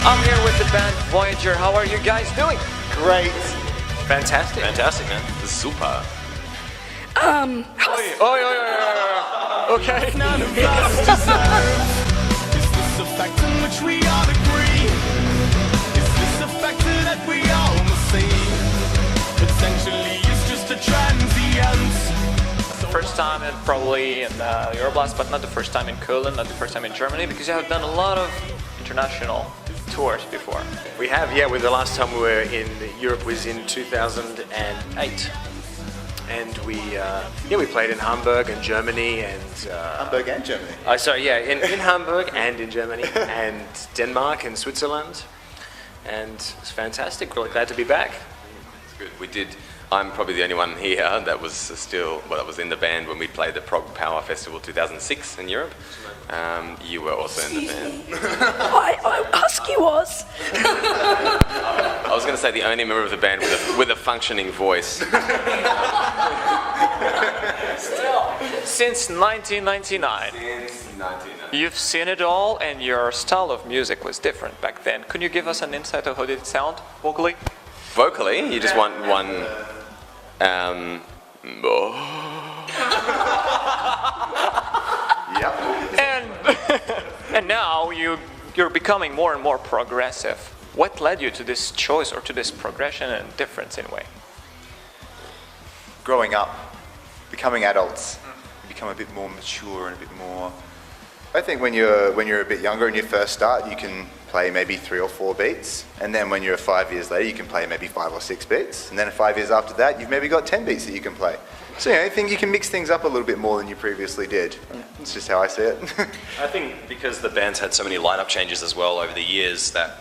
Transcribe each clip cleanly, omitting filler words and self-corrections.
I'm here with the band Voyager. How are you guys doing? Great. Fantastic. Fantastic, man. Super. Oi. Okay. Is this a fact in which we all agree? Is this a factor that we all must see? Essentially, it's just a transient. First time probably in Euroblast, but not the first time in Cologne, not the first time in Germany, because you have done a lot of international tours before. We have, yeah. The last time we were in Europe was in 2008, and we played in Hamburg and Germany and Hamburg and Germany. In Hamburg and in Germany and Denmark and Switzerland, and it's fantastic. Really glad to be back. It's good. We did. I'm probably the only one here that was that was in the band when we played the Prog Power Festival 2006 in Europe. You were also in the band. I Husky was. I was going to say the only member of the band with a functioning voice. Still, since 1999. You've seen it all, and your style of music was different back then. Could you give us an insight of how did it sound vocally? Vocally, you just want one. Yep. And now you're becoming more and more progressive. What led you to this choice or to this progression and difference in a way? Growing up, becoming adults, you become a bit more mature and a bit more. I think when you're a bit younger and you first start, you can play maybe 3 or 4 beats, and then when you're 5 years later, you can play maybe 5 or 6 beats, and then 5 years after that, you've maybe got 10 beats that you can play. So I think you can mix things up a little bit more than you previously did. That's just how I see it. I think because the band's had so many lineup changes as well over the years that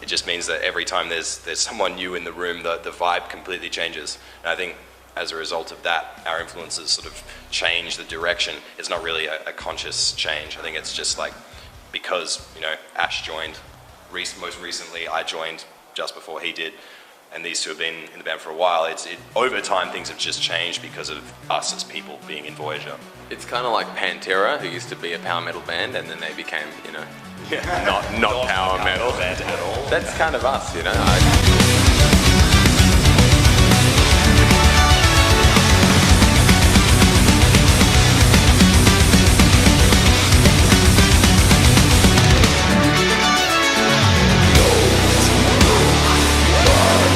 it just means that every time there's someone new in the room, the vibe completely changes. And I think as a result of that, our influences sort of change the direction. It's not really a conscious change. I think it's just like because, Ash joined most recently, I joined just before he did, and these two have been in the band for a while. Over time, things have just changed because of us as people being in Voyager. It's kind of like Pantera, who used to be a power metal band, and then they became, not power metal band at all. That's kind of us,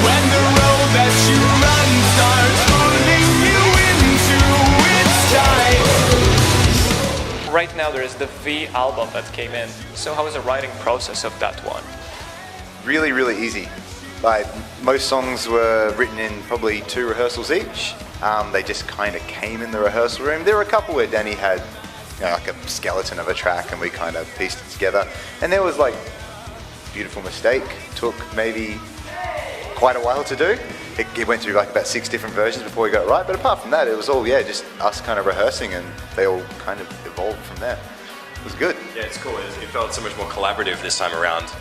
When the road that you run starts pulling you into its time. Right now there is the V album that came in. So how was the writing process of that one? Really, really easy. Like, most songs were written in probably 2 rehearsals each. They just kind of came in the rehearsal room. There were a couple where Danny had like a skeleton of a track and we kind of pieced it together. And there was like Beautiful Mistake, took maybe quite a while to do. It went through like about 6 different versions before we got it right, but apart from that, it was all, just us kind of rehearsing, and they all kind of evolved from there. It was good. Yeah, it's cool. It felt so much more collaborative this time around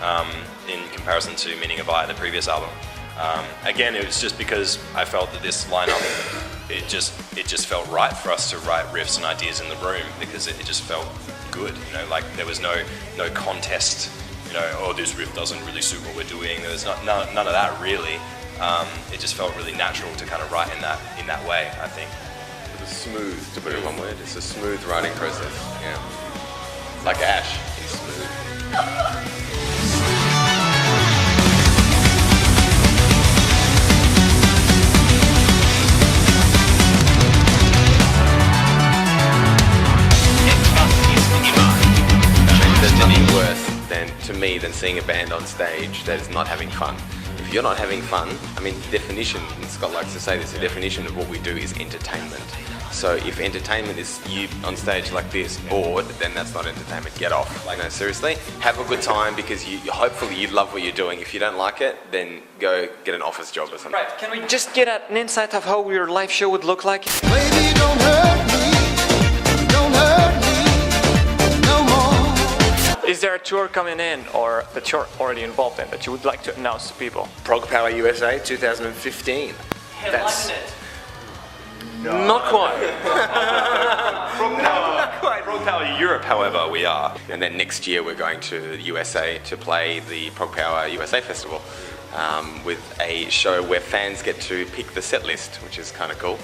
in comparison to Meaning of I, the previous album. Again, it was just because I felt that this lineup, it just felt right for us to write riffs and ideas in the room because it just felt good. Like there was no contest. This riff doesn't really suit what we're doing. There was none of that really. It just felt really natural to kind of write in that way, I think. It was smooth, to put it in one word. It's a smooth writing process. Yeah. Like Ash, he's smooth. There's nothing worse than seeing a band on stage that is not having fun. If you're not having fun, definition, and Scott likes to say this, the definition of what we do is entertainment. So if entertainment is you on stage like this, bored, then that's not entertainment. Get off. Seriously, have a good time because hopefully you love what you're doing. If you don't like it, then go get an office job or something. Right, can we just get an insight of how your live show would look like? Baby, don't hurt me. Don't hurt me no more. Is there a tour coming in or that you're already involved in that you would like to announce to people? Prog Power USA 2015. That's Not quite. Prog Power Europe, however, we are. And then next year we're going to the USA to play the Prog Power USA Festival with a show where fans get to pick the set list, which is kind of cool.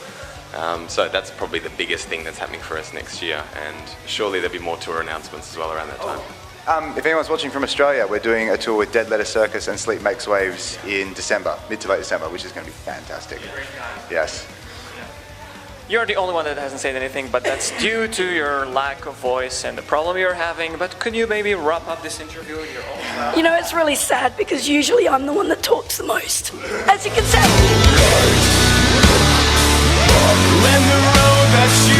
So that's probably the biggest thing that's happening for us next year, and surely there'll be more tour announcements as well around that time. If anyone's watching from Australia, we're doing a tour with Dead Letter Circus and Sleep Makes Waves in December, mid to late December, which is going to be fantastic. Yes. You're the only one that hasn't said anything, but that's due to your lack of voice and the problem you're having. But could you maybe wrap up this interview in your own style? You know, it's really sad because usually I'm the one that talks the most. As you can tell. When the road that you